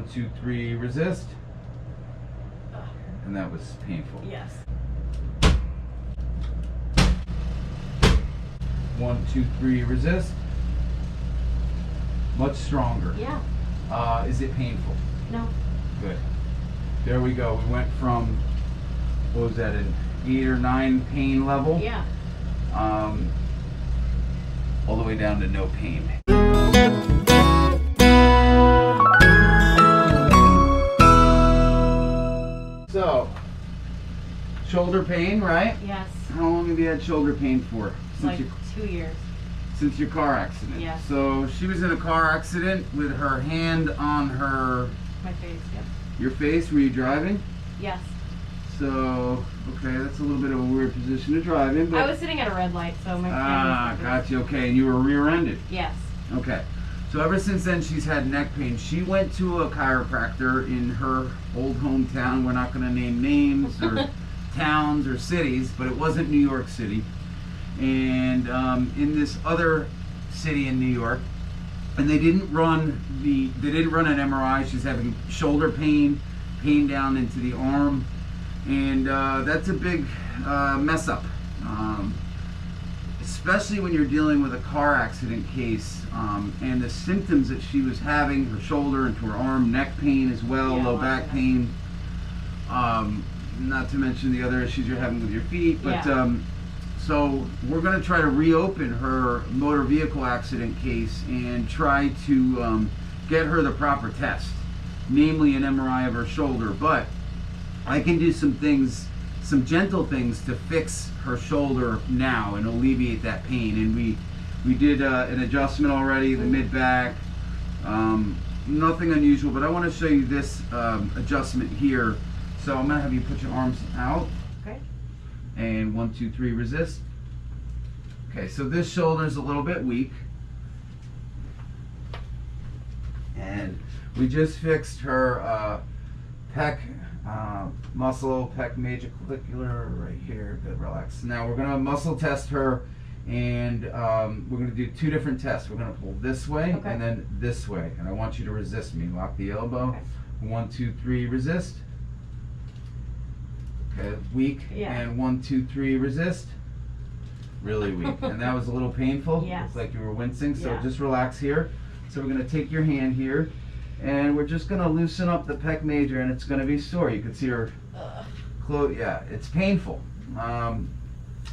1, 2, 3, resist. And that was painful. Yes. 1, 2, 3, resist. Much stronger. Yeah. Is it painful? No. Good. There we go. We went from, what was that, an 8 or 9 pain level? Yeah. All the way down to no pain. So, shoulder pain, right? Yes. How long have you had shoulder pain for? Like 2 years. Since your car accident? Yes. So she was in a car accident with her hand on her... My face, yep. Your face? Were you driving? Yes. So, okay, that's a little bit of a weird position to drive in, but... I was sitting at a red light, so my Ah, gotcha, okay, and you were rear-ended? Yes. Okay. So ever since then, she's had neck pain. She went to a chiropractor in her old hometown. We're not going to name names or towns or cities, but it wasn't New York City. And in this other city in New York, and they didn't run an MRI. She's having shoulder pain, pain down into the arm, and that's a big mess up. Especially when you're dealing with a car accident case, and the symptoms that she was having, her shoulder into her arm, neck pain as well, Yeah, low back pain, not to mention the other issues you're having with your feet, but yeah. So we're going to try to reopen her motor vehicle accident case and try to get her the proper test, namely an MRI of her shoulder, but I can do some things, some gentle things to fix her shoulder now and alleviate that pain. And we did an adjustment already, the mid back, nothing unusual, but I want to show you this adjustment here. So I'm going to have you put your arms out. Okay. And 1, 2, 3, resist. Okay, so this shoulder is a little bit weak. And we just fixed her pec muscle, pec major clavicular right here. Good, relax. Now we're gonna muscle test her, and we're gonna do 2 different tests. We're gonna pull this way Okay. and then this way, and I want you to resist me. Lock the elbow. Okay. 1, 2, 3, resist. Okay, weak. Yeah. And 1, 2, 3, resist. Really weak. And that was a little painful. Yes. Looks like you were wincing. So Yeah. just relax here. So we're gonna take your hand here, and we're just gonna loosen up the pec major, and it's gonna be sore. You can see her yeah, it's painful.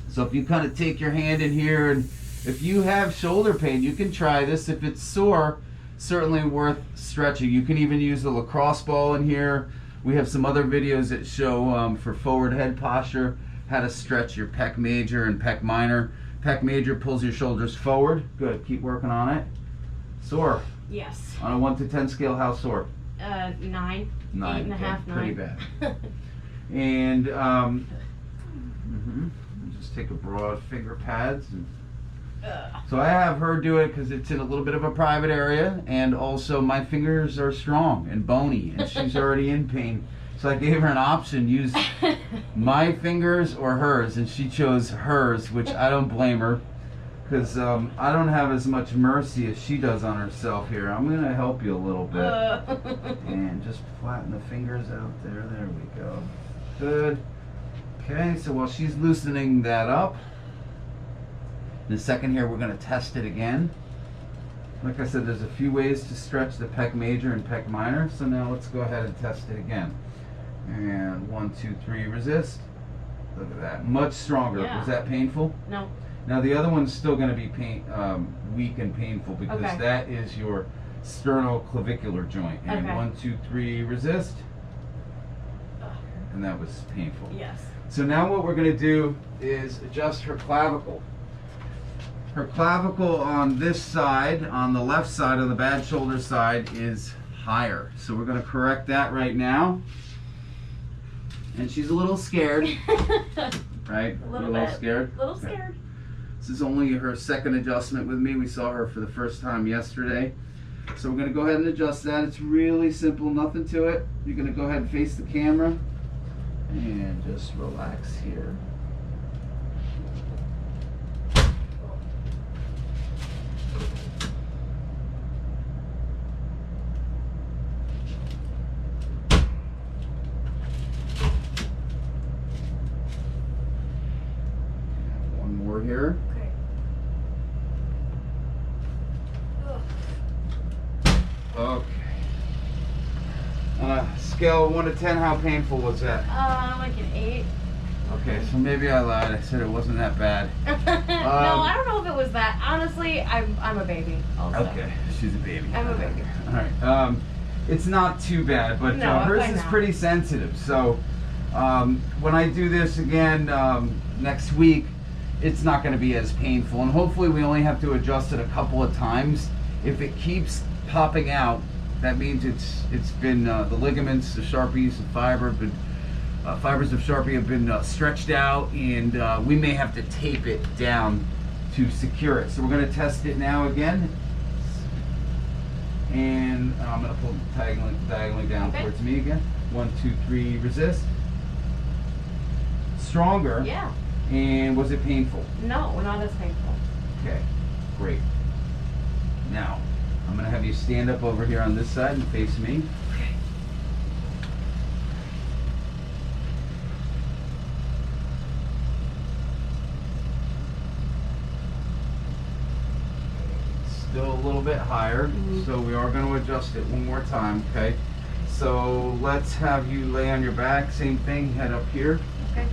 So if you kind of take your hand in here, and if you have shoulder pain, you can try this. If it's sore, certainly worth stretching. You can even use the lacrosse ball in here. We have some other videos that show for forward head posture how to stretch your pec major and pec minor. Pec major pulls your shoulders forward. Good, keep working on it. Sore. Yes. On a 1 to 10 scale, how sore? 9. 9. 8.5, Okay, pretty 9. bad. And just take a broad finger pads. And, so I have her do it because it's in a little bit of a private area, and also my fingers are strong and bony, and she's already in pain. So I gave her an option: use my fingers or hers, and she chose hers, which I don't blame her, because I don't have as much mercy as she does on herself here. I'm gonna help you a little bit, and just flatten the fingers out there. There we go. Good. Okay, so while she's loosening that up, in a second here we're going to test it again. Like I said, there's a few ways to stretch the pec major and pec minor, so now let's go ahead and test it again. And 1, 2, 3, resist. Look at that, much stronger. Yeah. Was that painful? No. Now the other one's still going to be weak and painful, because Okay. that is your sternoclavicular joint. And Okay. 1, 2, 3, resist. And that was painful. Yes. So now what we're going to do is adjust her clavicle. Her clavicle on this side, on the left side, on the bad shoulder side, is higher. So we're going to correct that right now. And she's a little scared, right? A little You're bit. scared? A little Okay. scared. This is only her second adjustment with me. We saw her for the first time yesterday. So we're going to go ahead and adjust that. It's really simple, nothing to it. You're going to go ahead and face the camera and just relax here. here. Okay. Okay. Scale of 1 to 10, how painful was that? Like an 8. Okay, so maybe I lied. I said it wasn't that bad. No, I don't know if it was that. Honestly, I'm a baby also. Okay, she's a baby. I'm a baby. All right. It's not too bad, but No, hers I is know. pretty sensitive. So when I do this again next week, it's not going to be as painful, and hopefully we only have to adjust it a couple of times. If it keeps popping out, that means it's been the ligaments, the Sharpies, the fibers of Sharpie have been stretched out, and we may have to tape it down to secure it. So we're going to test it now again, and I'm going to pull diagonally down Okay. towards me again. 1, 2, 3, resist. Stronger. Yeah. And was it painful? No, not as painful. Okay, great. Now, I'm going to have you stand up over here on this side and face me. Okay. Still a little bit higher, so we are going to adjust it one more time, okay? So let's have you lay on your back, same thing, head up here. Okay.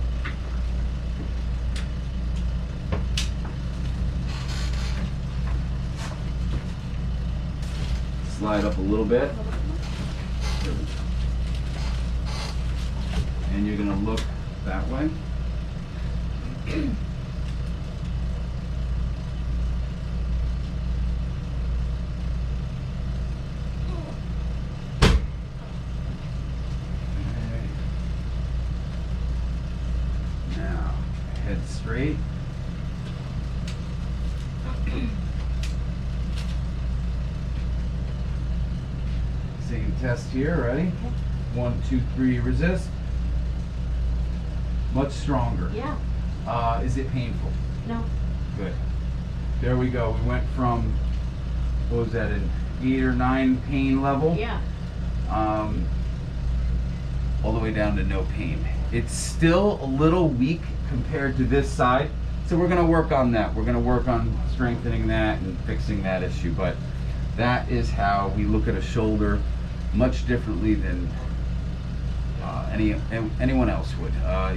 Slide up a little bit. And you're going to look that way. Now, head straight. Same test here, ready? 1, 2, 3, resist. Much stronger. Yeah. Is it painful? No. Good. There we go. We went from, what was that, an 8 or 9 pain level? Yeah. All the way down to no pain. It's still a little weak compared to this side, so we're going to work on that. We're going to work on strengthening that and fixing that issue, but that is how we look at a shoulder much differently than anyone else would.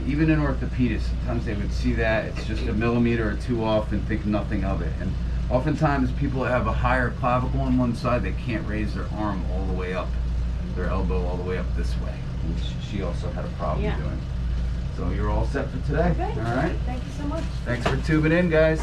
Even in orthopedics, sometimes they would see that it's just a millimeter or two off and think nothing of it. And oftentimes people that have a higher clavicle on one side, they can't raise their arm all the way up, their elbow all the way up this way, which she also had a problem doing. So you're all set for today. Okay. All right. Thank you so much. Thanks for tubing in, guys.